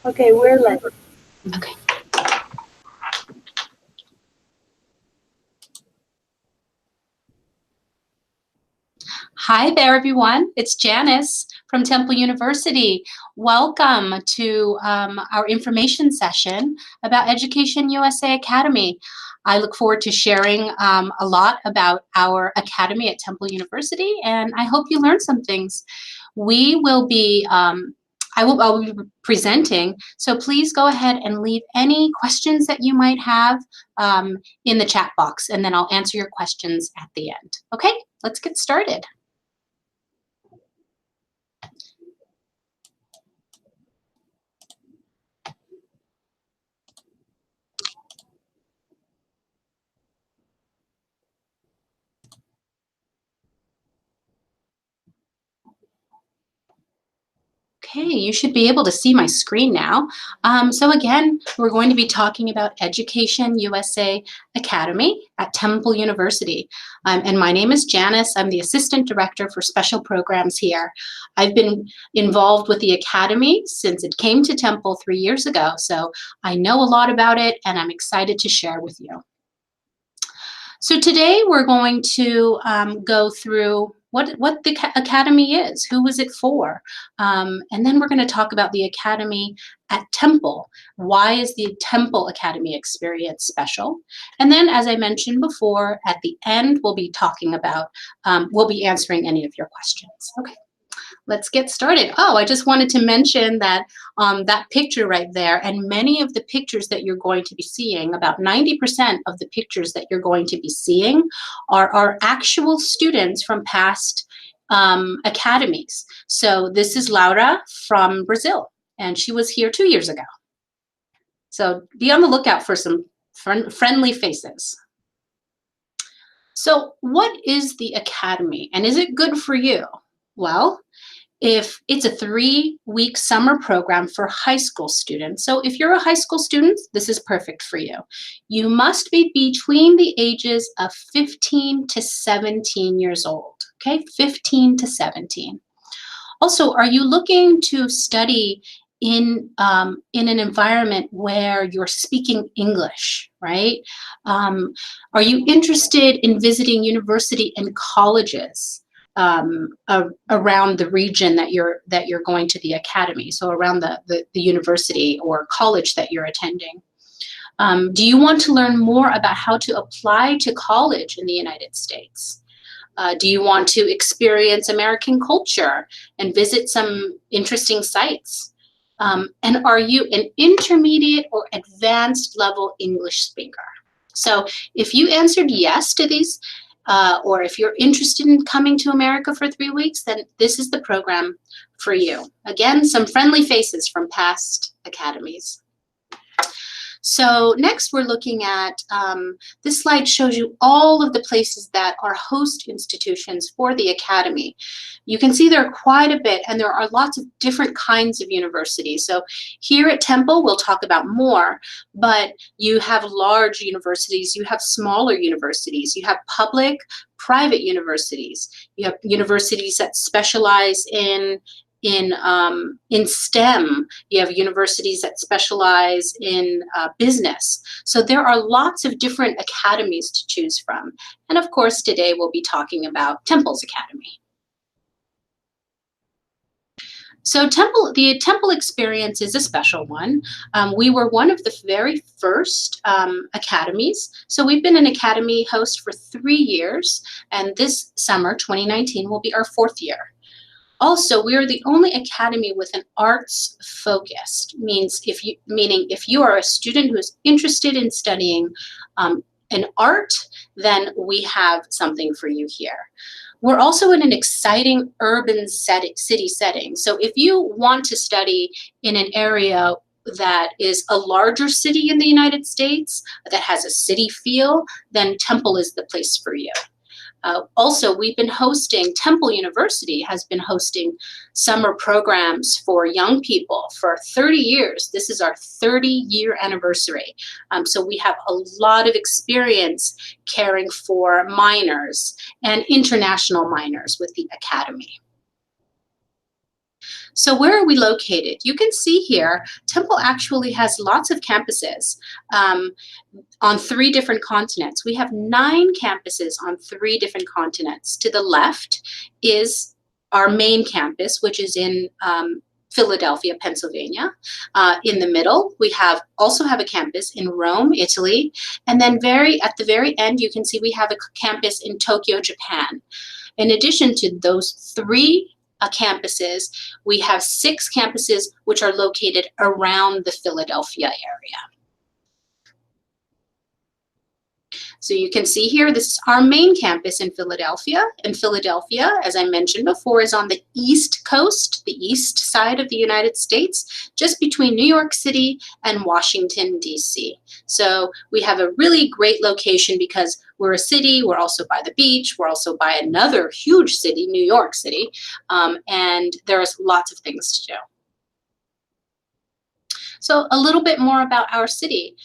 Okay, we're live. Okay. Hi there, everyone. It's Janice from Temple University. Welcome to our information session about Education USA Academy. I look forward to sharing a lot about our academy at Temple University, and I hope you learned some things. We will be I'll be presenting, so please go ahead and leave any questions that you might have in the chat box, and then I'll answer your questions at the end. Okay, let's get started. Okay, you should be able to see my screen now. So again, we're going to be talking about Education USA Academy at Temple University. And my name is Janice. I'm the Assistant Director for Special Programs here. I've been involved with the Academy since it came to Temple 3 years ago. So I know a lot about it and I'm excited to share with you. So today we're going to go through what the Academy is, who is it for? And then we're going to talk about the Academy at Temple. Why is the Temple Academy experience special? And then, as I mentioned before, at the end, we'll be talking about, we'll be answering any of your questions. Okay. Let's get started. Oh, I just wanted to mention that that picture right there, and many of the pictures that you're going to be seeing, about 90% of the pictures that you're going to be seeing are actual students from past academies. So this is Laura from Brazil, and she was here 2 years ago. So be on the lookout for some friendly faces. So what is the Academy, and is it good for you? Well, if it's a 3-week summer program for high school students. So if you're a high school student, this is perfect for you. You must be between the ages of 15 to 17 years old, okay? 15 to 17. Also, are you looking to study in an environment where you're speaking English, right? Are you interested in visiting university and colleges around the region that you're going to the academy, so around the university or college that you're attending? Do you want to learn more about how to apply to college in the United States? Do you want to experience American culture and visit some interesting sites? And are you an intermediate or advanced level English speaker? So if you answered yes to these, or if you're interested in coming to America for 3 weeks, then this is the program for you. Again, some friendly faces from past academies. So next we're looking at, this slide shows you all of the places that are host institutions for the Academy. You can see there are quite a bit, and there are lots of different kinds of universities. So here at Temple, we'll talk about more, but you have large universities, you have smaller universities, you have public, private universities, you have universities that specialize in STEM, you have universities that specialize in business. So there are lots of different academies to choose from. And of course, today we'll be talking about Temple's Academy. So the Temple experience is a special one. We were one of the very first academies. So we've been an academy host for 3 years, and this summer, 2019, will be our 4th year. Also, we are the only academy with an arts focused, meaning if you are a student who is interested in studying an art, then we have something for you here. We're also in an exciting urban city setting. So if you want to study in an area that is a larger city in the United States, that has a city feel, then Temple is the place for you. Also, we've been hosting, Temple University has been hosting summer programs for young people for 30 years. This is our 30-year anniversary. So we have a lot of experience caring for minors and international minors with the Academy. So where are we located? You can see here, Temple actually has lots of campuses on 3 different continents. We have 9 campuses on 3 different continents. To the left is our main campus, which is in Philadelphia, Pennsylvania. In the middle, we also have a campus in Rome, Italy, and then at the very end, you can see we have a campus in Tokyo, Japan. In addition to those 3 campuses, we have 6 campuses which are located around the Philadelphia area. So you can see here, this is our main campus in Philadelphia. And Philadelphia, as I mentioned before, is on the East Coast, the east side of the United States, just between New York City and Washington, D.C. So we have a really great location because we're a city, we're also by the beach, we're also by another huge city, New York City, and there's lots of things to do. So a little bit more about our city.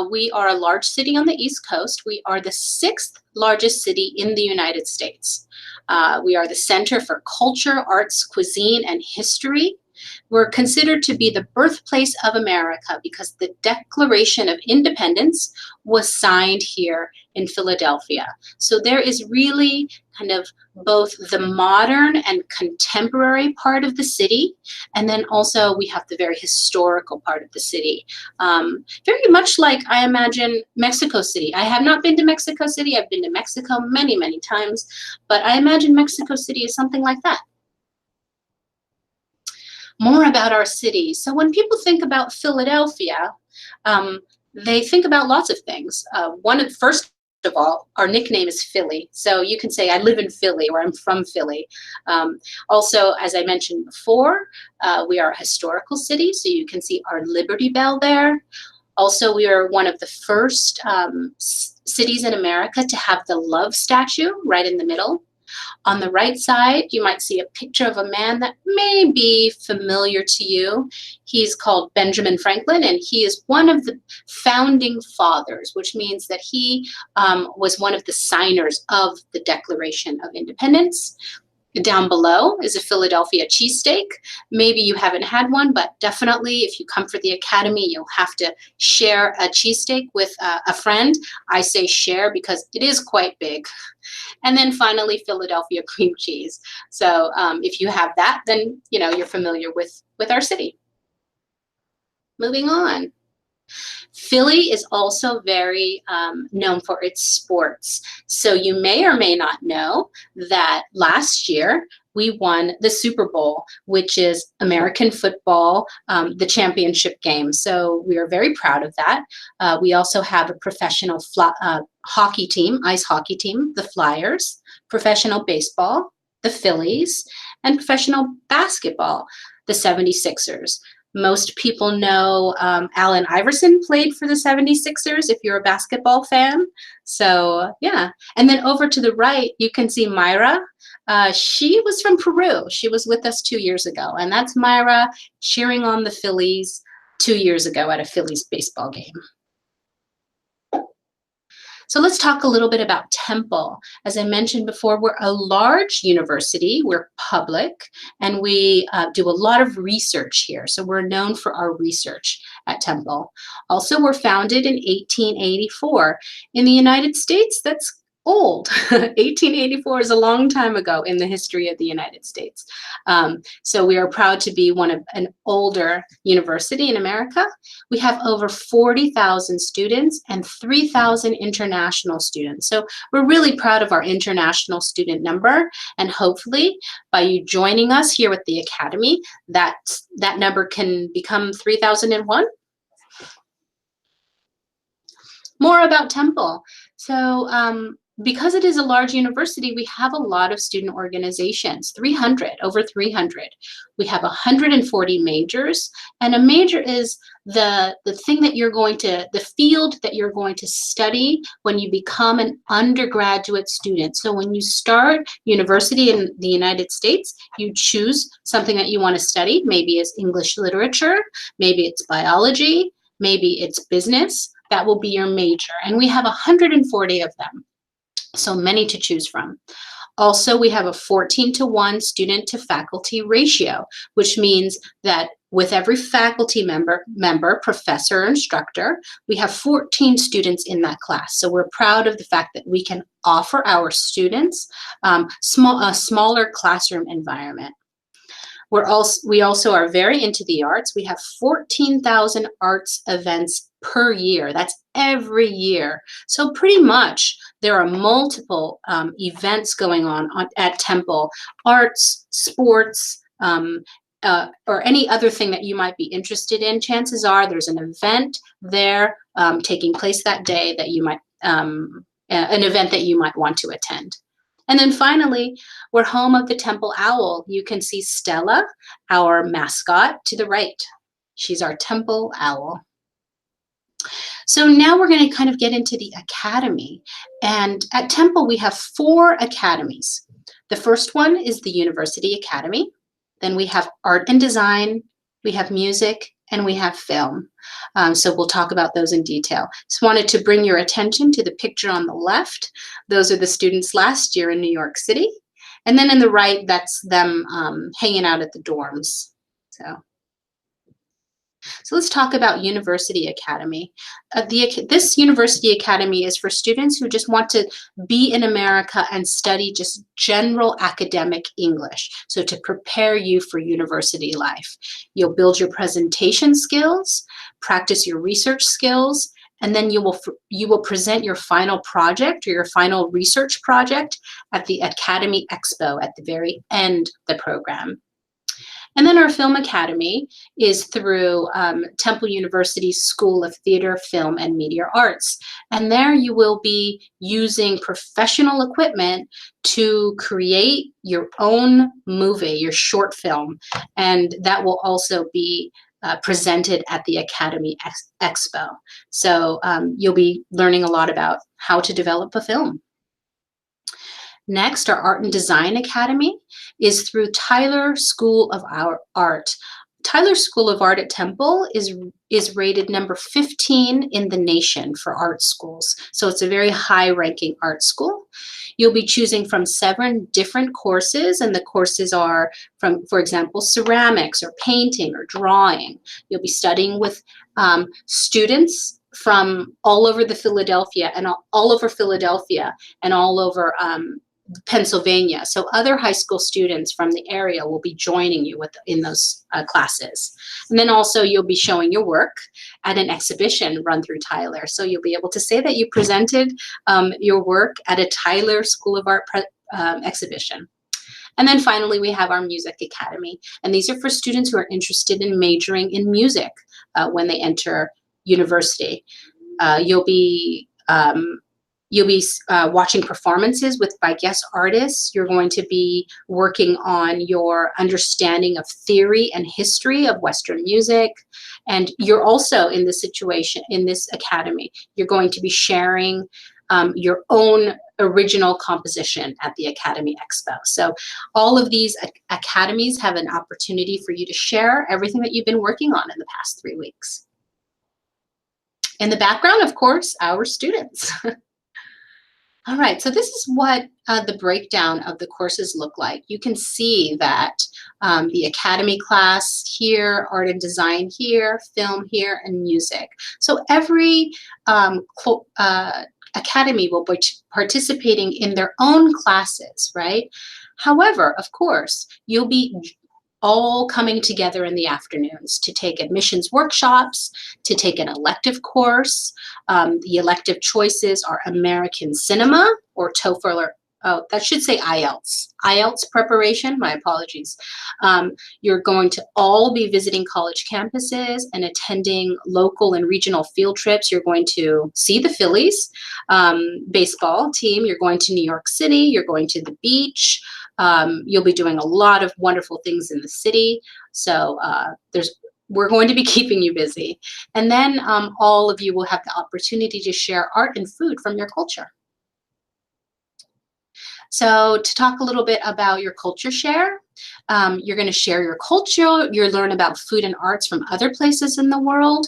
We are a large city on the East Coast. We are the 6th largest city in the United States. We are the center for culture, arts, cuisine, and history. We're considered to be the birthplace of America because the Declaration of Independence was signed here in Philadelphia. So there is really kind of both the modern and contemporary part of the city, and then also we have the very historical part of the city. Very much like, I imagine, Mexico City. I have not been to Mexico City. I've been to Mexico many, many times, but I imagine Mexico City is something like that. More about our city. So when people think about Philadelphia, they think about lots of things. First of all, our nickname is Philly. So you can say, I live in Philly, or I'm from Philly. Also, as I mentioned before, we are a historical city. So you can see our Liberty Bell there. Also, we are one of the first cities in America to have the Love statue right in the middle. On the right side, you might see a picture of a man that may be familiar to you. He's called Benjamin Franklin, and he is one of the founding fathers, which means that he was one of the signers of the Declaration of Independence. Down below is a Philadelphia cheesesteak. Maybe you haven't had one, but definitely if you come for the Academy, you'll have to share a cheesesteak with a friend. I say share because it is quite big. And then finally, Philadelphia cream cheese. So if you have that, then you're familiar with our city. Moving on. Philly is also very known for its sports. So you may or may not know that last year we won the Super Bowl, which is American football, the championship game. So we are very proud of that. We also have a professional hockey team, ice hockey team, the Flyers, professional baseball, the Phillies, and professional basketball, the 76ers. Most people know Allen Iverson played for the 76ers if you're a basketball fan. So yeah. And then over to the right, you can see Myra. She was from Peru. She was with us 2 years ago. And that's Myra cheering on the Phillies 2 years ago at a Phillies baseball game. So let's talk a little bit about Temple. As I mentioned before, we're a large university, we're public, and we do a lot of research here. So we're known for our research at Temple. Also, we're founded in 1884. In the United States, that's old. 1884 is a long time ago in the history of the United States. So we are proud to be an older university in America. We have over 40,000 students and 3,000 international students. So we're really proud of our international student number, and hopefully by you joining us here with the Academy, that number can become 3,001. More about Temple. So because it is a large university, we have a lot of student organizations, over 300. We have 140 majors, and a major is the field that you're going to study when you become an undergraduate student. So when you start university in the United States, you choose something that you want to study. Maybe it's English literature, maybe it's biology, maybe it's business. That will be your major, and we have 140 of them. So many to choose from. Also, we have a 14-to-1 student to faculty ratio, which means that with every faculty member, professor, or instructor, we have 14 students in that class. So we're proud of the fact that we can offer our students a smaller classroom environment. We also are very into the arts. We have 14,000 arts events per year. That's every year. So pretty much there are multiple events going on at Temple, arts, sports, or any other thing that you might be interested in. Chances are there's an event there taking place that day that you might, an event that you might want to attend. And then finally, we're home of the Temple Owl. You can see Stella, our mascot, to the right. She's our Temple Owl. So now we're going to kind of get into the academy. And at Temple, we have 4 academies. The first one is the University Academy. Then we have art and design, we have music, and we have film. So we'll talk about those in detail. Just wanted to bring your attention to the picture on the left. Those are the students last year in New York City. And then in the right, that's them hanging out at the dorms. So let's talk about University Academy. This University Academy is for students who just want to be in America and study just general academic English. So to prepare you for university life. You'll build your presentation skills, practice your research skills, and then you will present your final project or your final research project at the Academy Expo at the very end of the program. And then our Film Academy is through Temple University's School of Theater, Film, and Media Arts. And there you will be using professional equipment to create your own movie, your short film. And that will also be presented at the Academy Expo. So you'll be learning a lot about how to develop a film. Next, our Art and Design Academy is through Tyler School of Art. Tyler School of Art at Temple is rated number 15 in the nation for art schools. So it's a very high-ranking art school. You'll be choosing from 7 different courses, and the courses are from, for example, ceramics or painting or drawing. You'll be studying with students from all over Philadelphia and all over Pennsylvania. So other high school students from the area will be joining you in those classes. And then also you'll be showing your work at an exhibition run through Tyler. So you'll be able to say that you presented your work at a Tyler School of Art exhibition. And then finally, we have our Music Academy. And these are for students who are interested in majoring in music when they enter university. You'll be watching performances by guest artists. You're going to be working on your understanding of theory and history of Western music. And you're also in this academy, you're going to be sharing your own original composition at the Academy Expo. So all of these academies have an opportunity for you to share everything that you've been working on in the past 3 weeks. In the background, of course, our students. All right, so this is what the breakdown of the courses look like. You can see that the academy class here, art and design here, film here, and music. So every academy will be participating in their own classes, right? However, of course, you'll be all coming together in the afternoons to take admissions workshops, to take an elective course. The elective choices are American Cinema or TOEFL, or that should say IELTS. IELTS preparation, my apologies. You're going to all be visiting college campuses and attending local and regional field trips. You're going to see the Phillies baseball team. You're going to New York City. You're going to the beach. You'll be doing a lot of wonderful things in the city. So we're going to be keeping you busy. And then all of you will have the opportunity to share art and food from your culture. So to talk a little bit about your culture share, you're going to share your culture, you'll learn about food and arts from other places in the world.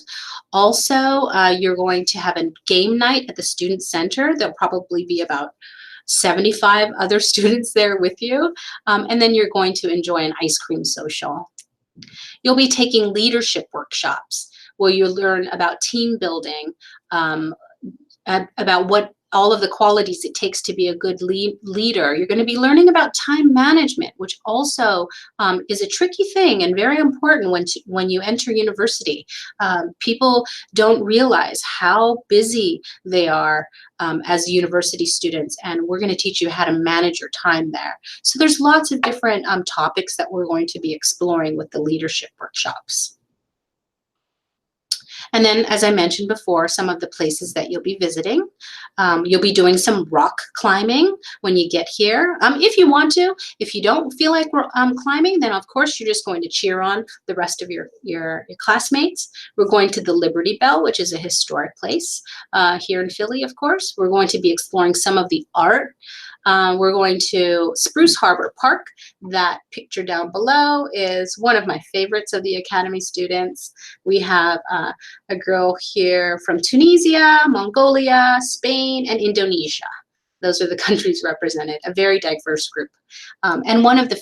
Also, you're going to have a game night at the Student Center. There'll probably be about 75 other students there with you, and then you're going to enjoy an ice cream social. You'll be taking leadership workshops where you learn about team building, um, about what all of the qualities it takes to be a good leader. You're going to be learning about time management, which also is a tricky thing and very important when you enter university. People don't realize how busy they are as university students, and we're going to teach you how to manage your time there. So there's lots of different topics that we're going to be exploring with the leadership workshops. And then, as I mentioned before, some of the places that you'll be visiting. You'll be doing some rock climbing when you get here, if you want to. If you don't feel like climbing, then of course you're just going to cheer on the rest of your classmates. We're going to the Liberty Bell, which is a historic place here in Philly, of course. We're going to be exploring some of the art. We're going to Spruce Harbor Park. That picture down below is one of my favorites of the Academy students. We have a girl here from Tunisia, Mongolia, Spain, and Indonesia. Those are the countries represented, a very diverse group. And one of the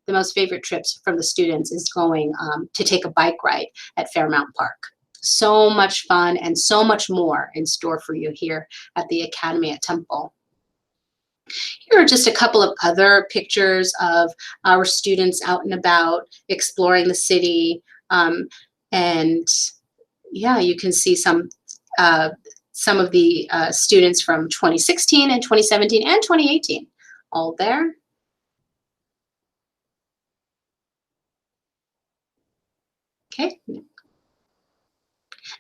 most favorite trips from the students is going to take a bike ride at Fairmount Park. So much fun and so much more in store for you here at the Academy at Temple. Here are just a couple of other pictures of our students out and about exploring the city. And yeah, you can see some of the students from 2016 and 2017 and 2018 all there. Okay.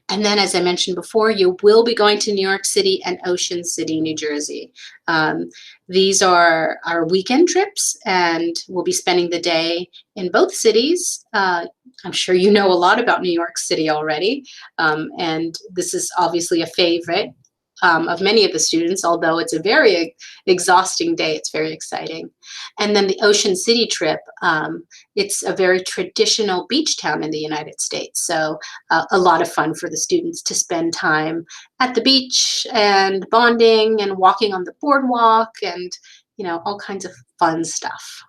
And then, as I mentioned before, you will be going to New York City and Ocean City, New Jersey. These are our weekend trips, and we'll be spending the day in both cities. I'm sure you know a lot about New York City already, and this is obviously a favorite of many of the students, although it's a very exhausting day. It's very exciting. And then the Ocean City trip, it's a very traditional beach town in the United States. So a lot of fun for the students to spend time at the beach and bonding and walking on the boardwalk and, you know, all kinds of fun stuff.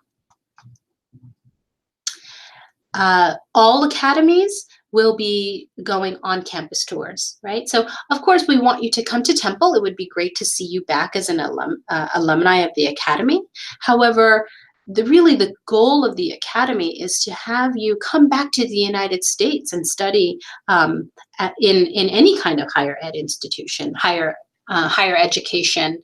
All academies will be going on campus tours, right? So of course we want you to come to Temple. It would be great to see you back as an alumni of the Academy. However, the goal of the Academy is to have you come back to the United States and study in any kind of higher ed institution, higher education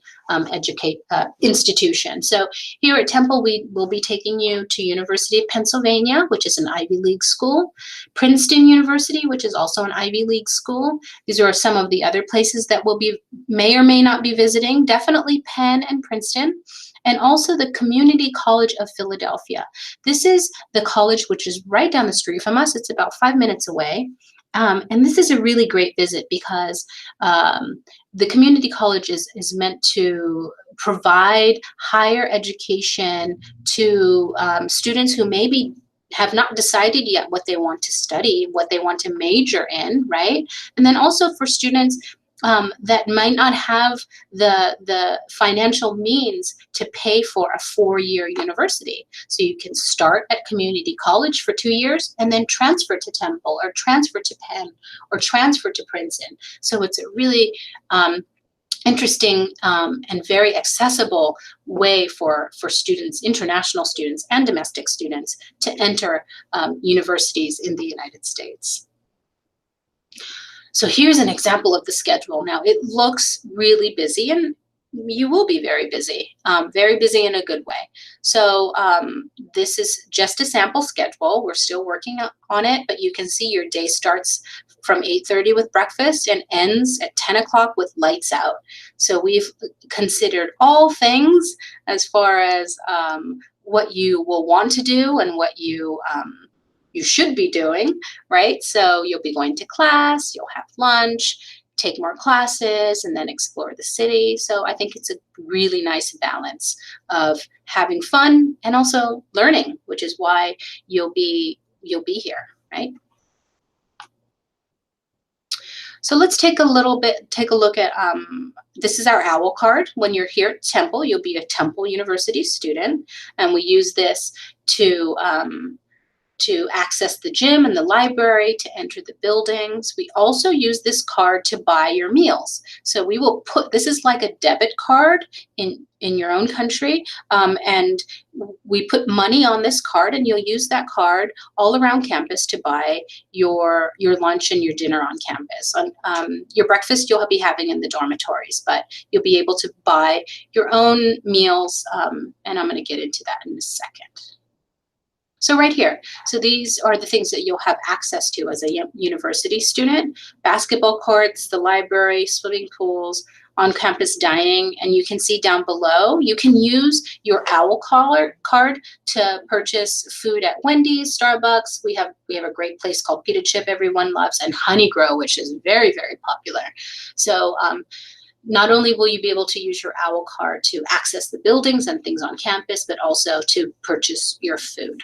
institution. So here at Temple, we will be taking you to University of Pennsylvania, which is an Ivy League school, Princeton University, which is also an Ivy League school. These are some of the other places that we'll may or may not be visiting, definitely Penn and Princeton. And also the Community College of Philadelphia. This is the college which is right down the street from us. It's about 5 minutes away. And this is a really great visit because the community college is meant to provide higher education to students who maybe have not decided yet what they want to study, what they want to major in, right? And then also for students that might not have the financial means to pay for a 4-year university. So you can start at community college for 2 years and then transfer to Temple or transfer to Penn or transfer to Princeton. So it's a really interesting and very accessible way for students, international students and domestic students, to enter universities in the United States. So here's an example of the schedule. Now it looks really busy, and you will be very busy in a good way. So this is just a sample schedule. We're still working on it, but you can see your day starts from 8:30 with breakfast and ends at 10 o'clock with lights out. So we've considered all things as far as what you will want to do and what you should be doing, right? So you'll be going to class, you'll have lunch, take more classes, and then explore the city. So I think it's a really nice balance of having fun and also learning, which is why you'll be here, right? So let's take a look at, this is our OWL card. When you're here at Temple, you'll be a Temple University student, and we use this to access the gym and the library, to enter the buildings. We also use this card to buy your meals. So we will this is like a debit card in your own country, and we put money on this card, and you'll use that card all around campus to buy your lunch and your dinner on campus. Your breakfast you'll be having in the dormitories, but you'll be able to buy your own meals, and I'm going to get into that in a second. So right here, so these are the things that you'll have access to as a university student: basketball courts, the library, swimming pools, on-campus dining, and you can see down below, you can use your OWL card to purchase food at Wendy's, Starbucks. We have a great place called Pita Chip everyone loves, and Honey Grow, which is very, very popular. So not only will you be able to use your OWL card to access the buildings and things on campus, but also to purchase your food.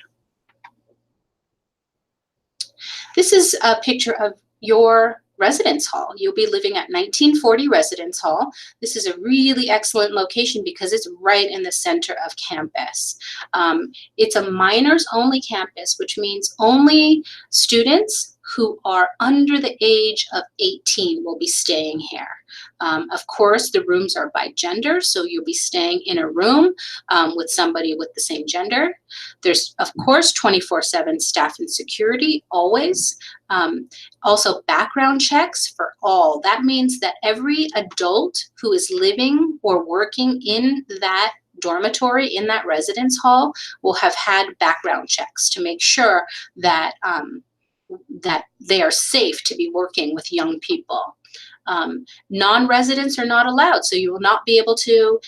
This is a picture of your residence hall. You'll be living at 1940 Residence Hall. This is a really excellent location because it's right in the center of campus. It's a minors only campus, which means only students who are under the age of 18 will be staying here. Of course, the rooms are by gender, so you'll be staying in a room with somebody with the same gender. There's, of course, 24/7 staff and security, always. Also, background checks for all. That means that every adult who is living or working in that dormitory, in that residence hall, will have had background checks to make sure that that they are safe to be working with young people. Non-residents are not allowed, so you will not be able to,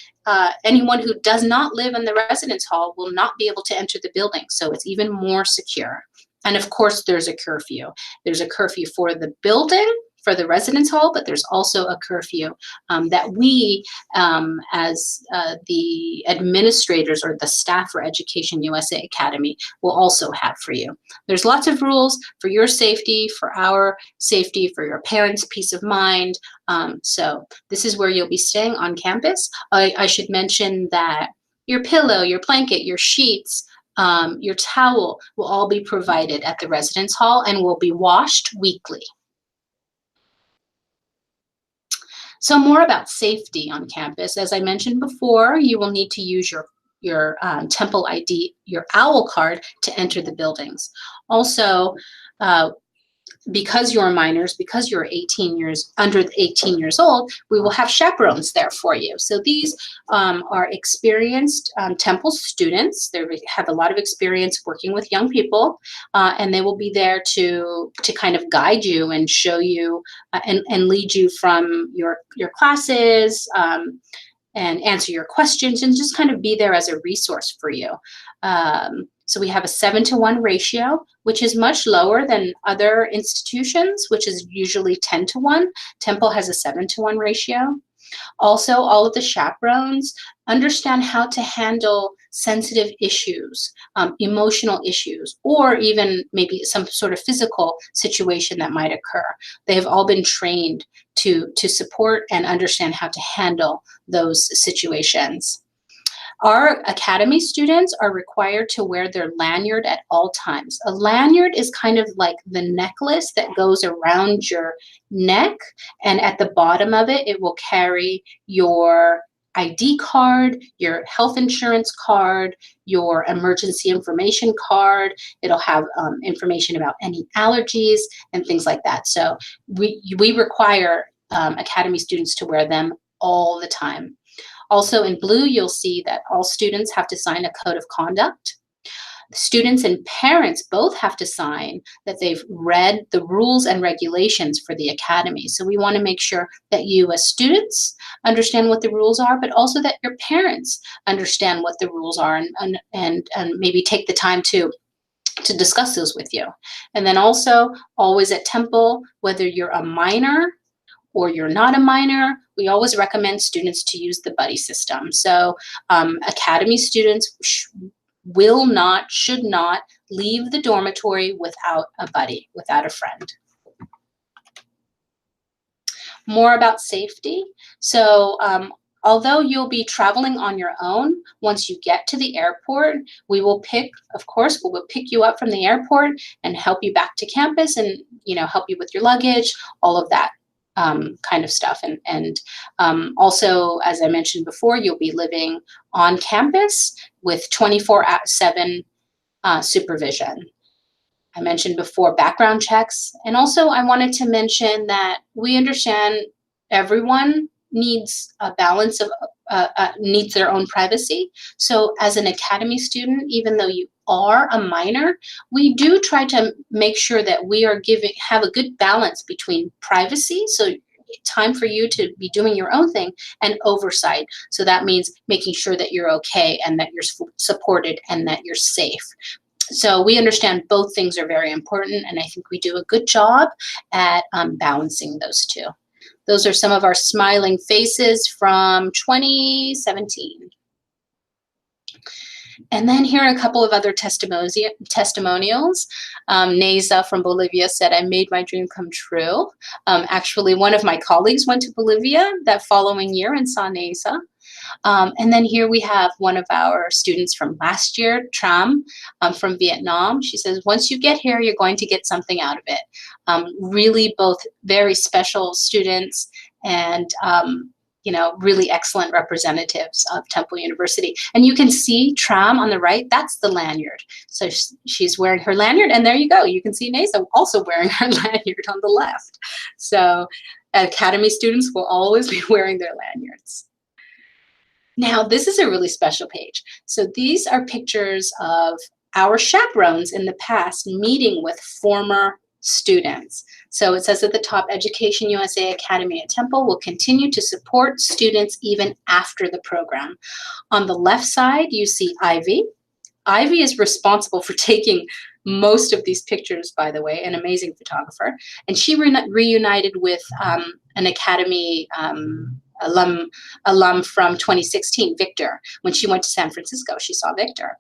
anyone who does not live in the residence hall will not be able to enter the building, so it's even more secure. And of course, there's a curfew. There's a curfew for the building, for the residence hall, but there's also a curfew that we, as the administrators or the staff for Education USA Academy, will also have for you. There's lots of rules for your safety, for our safety, for your parents' peace of mind. So this is where you'll be staying on campus. I should mention that your pillow, your blanket, your sheets, your towel will all be provided at the residence hall and will be washed weekly. So more about safety on campus. As I mentioned before, you will need to use your Temple ID, your OWL card, to enter the buildings. Also, because you're minors, because you're under 18 years old, we will have chaperones there for you. So these are experienced Temple students. They have a lot of experience working with young people, and they will be there to kind of guide you and show you and lead you from your classes, and answer your questions, and just kind of be there as a resource for you. So we have a 7-to-1 ratio, which is much lower than other institutions, which is usually 10-to-1. Temple has a 7-to-1 ratio. Also, all of the chaperones understand how to handle sensitive issues, emotional issues, or even maybe some sort of physical situation that might occur. They have all been trained to support and understand how to handle those situations. Our academy students are required to wear their lanyard at all times. A lanyard is kind of like the necklace that goes around your neck, and at the bottom of it, it will carry your ID card, your health insurance card, your emergency information card. It'll have information about any allergies and things like that. So we require academy students to wear them all the time. Also in blue, you'll see that all students have to sign a code of conduct. Students and parents both have to sign that they've read the rules and regulations for the academy. So we want to make sure that you as students understand what the rules are, but also that your parents understand what the rules are, and maybe take the time to discuss those with you. And then also, always at Temple, whether you're a minor or you're not a minor, we always recommend students to use the buddy system. So academy students should not leave the dormitory without a buddy, without a friend. More about safety. So although you'll be traveling on your own, once you get to the airport, we will pick you up from the airport and help you back to campus and, help you with your luggage, all of that kind of stuff. And also, as I mentioned before, you'll be living on campus with 24/7 supervision. I mentioned before background checks. And also I wanted to mention that we understand everyone needs a balance of, needs their own privacy. So as an academy student, even though you are a minor, we do try to make sure that we are have a good balance between privacy, so time for you to be doing your own thing, and oversight. So that means making sure that you're okay and that you're supported and that you're safe. So we understand both things are very important, and I think we do a good job at balancing those two. Those are some of our smiling faces from 2017. And then here are a couple of other testimonials. Neza from Bolivia said, "I made my dream come true." Actually, one of my colleagues went to Bolivia that following year and saw Neza. And then here we have one of our students from last year, Tram, from Vietnam. She says, "Once you get here, you're going to get something out of it." Really both very special students and really excellent representatives of Temple University. And you can see Tram on the right, that's the lanyard. So she's wearing her lanyard, and there you go. You can see Neza also wearing her lanyard on the left. So Academy students will always be wearing their lanyards. Now, this is a really special page. So these are pictures of our chaperones in the past meeting with former students. So it says at the top, Education USA Academy at Temple will continue to support students even after the program. On the left side, you see Ivy. Ivy is responsible for taking most of these pictures, by the way, an amazing photographer. And she reunited with an Academy alum from 2016, Victor. When she went to San Francisco, she saw Victor.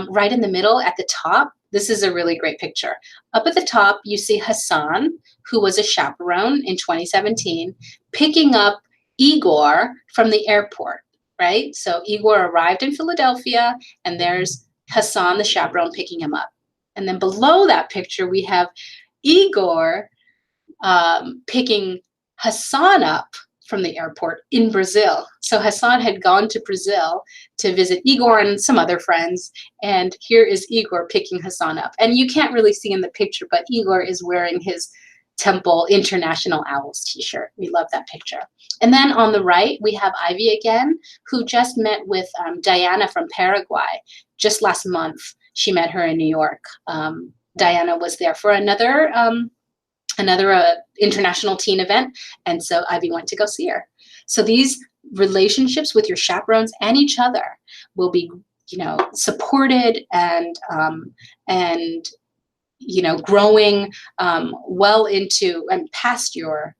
Right in the middle at the top, this is a really great picture. Up at the top, you see Hassan, who was a chaperone in 2017, picking up Igor from the airport, right? So Igor arrived in Philadelphia, and there's Hassan, the chaperone, picking him up. And then below that picture, we have Igor picking Hassan up from the airport in Brazil. So Hassan had gone to Brazil to visit Igor and some other friends, and here is Igor picking Hassan up. And you can't really see in the picture, but Igor is wearing his Temple International Owls t-shirt. We love that picture. And then on the right, we have Ivy again, who just met with Diana from Paraguay just last month. She met her in New York. Diana was there for another international teen event, and so Ivy went to go see her. So these relationships with your chaperones and each other will be, supported and growing well into and past your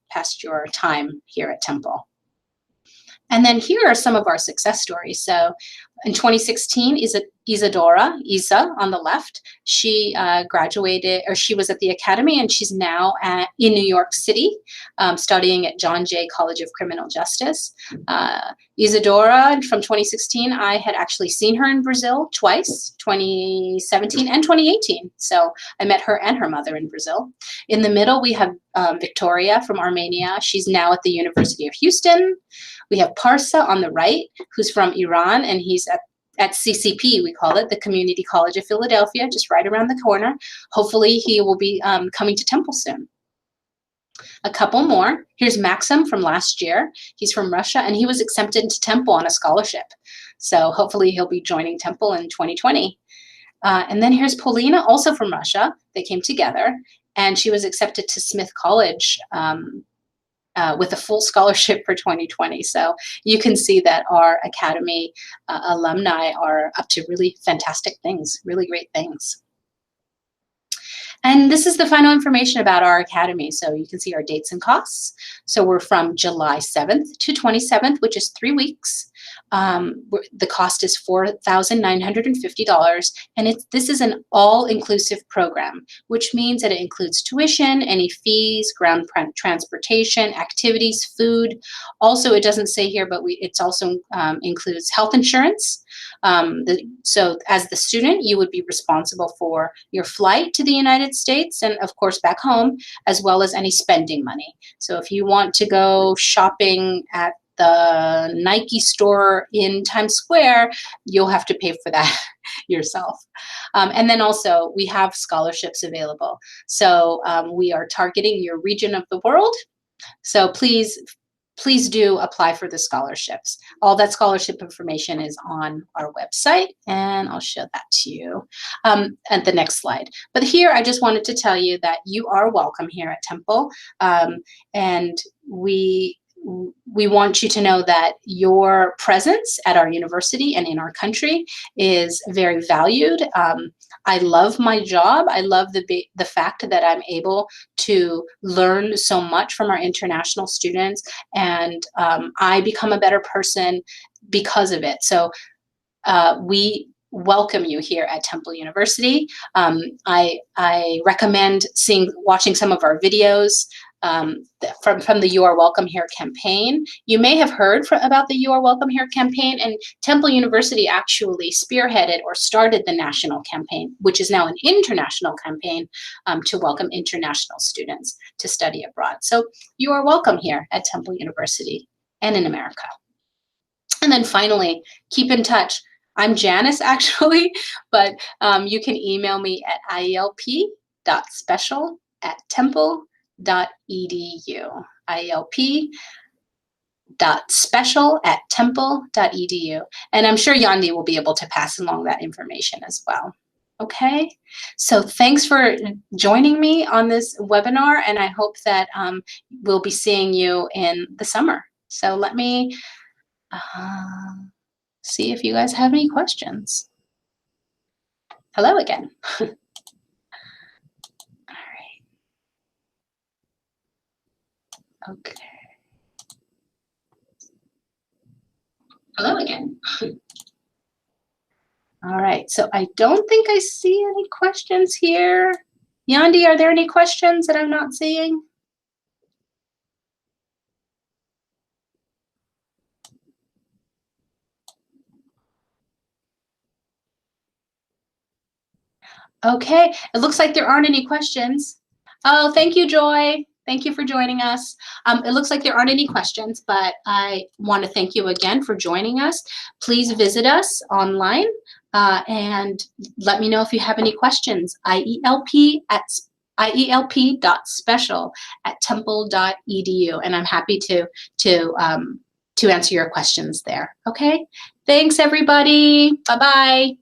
time here at Temple. And then here are some of our success stories. So in 2016, Isa on the left, she graduated, or she was at the academy, and she's now in New York City studying at John Jay College of Criminal Justice. Isadora from 2016, I had actually seen her in Brazil twice, 2017 and 2018. So I met her and her mother in Brazil. In the middle, we have Victoria from Armenia. She's now at the University of Houston. We have Parsa on the right, who's from Iran, and he's at CCP, we call it, the Community College of Philadelphia, just right around the corner. Hopefully he will be coming to Temple soon. A couple more. Here's Maxim from last year. He's from Russia, and he was accepted into Temple on a scholarship. So hopefully he'll be joining Temple in 2020. And then here's Polina, also from Russia. They came together, and she was accepted to Smith College with a full scholarship for 2020. So you can see that our Academy alumni are up to really fantastic things, really great things. And this is the final information about our academy. So you can see our dates and costs. So we're from July 7th to 27th, which is 3 weeks. The cost is $4,950, and this is an all-inclusive program, which means that it includes tuition, any fees, ground transportation, activities, food. Also, it doesn't say here, but it also includes health insurance. So as the student, you would be responsible for your flight to the United States and of course back home, as well as any spending money. So if you want to go shopping at the Nike store in Times Square, you'll have to pay for that yourself. And then also we have scholarships available. So we are targeting your region of the world. So please do apply for the scholarships. All that scholarship information is on our website, and I'll show that to you at the next slide. But here, I just wanted to tell you that you are welcome here at Temple, and we want you to know that your presence at our university and in our country is very valued. I love my job. I love the fact that I'm able to learn so much from our international students, and I become a better person because of it. So we welcome you here at Temple University. I recommend watching some of our videos from the You Are Welcome Here campaign. You may have heard about the You Are Welcome Here campaign, and Temple University actually spearheaded or started the national campaign, which is now an international campaign to welcome international students to study abroad. So you are welcome here at Temple University and in America. And then finally, keep in touch. I'm Janice, actually, but you can email me at ielp.special@temple.edu. ielp.special@temple.edu. And I'm sure Yandi will be able to pass along that information as well. Okay, so thanks for joining me on this webinar, and I hope that we'll be seeing you in the summer. So let me see if you guys have any questions. Hello again. All right. Okay. Hello again. All right, so I don't think I see any questions here. Yandi, are there any questions that I'm not seeing? Okay, it looks like there aren't any questions. Oh, thank you, Joy. Thank you for joining us. It looks like there aren't any questions, but I want to thank you again for joining us. Please visit us online and let me know if you have any questions. ielp.special@temple.edu, and I'm happy to answer your questions there. Okay, thanks everybody. Bye-bye.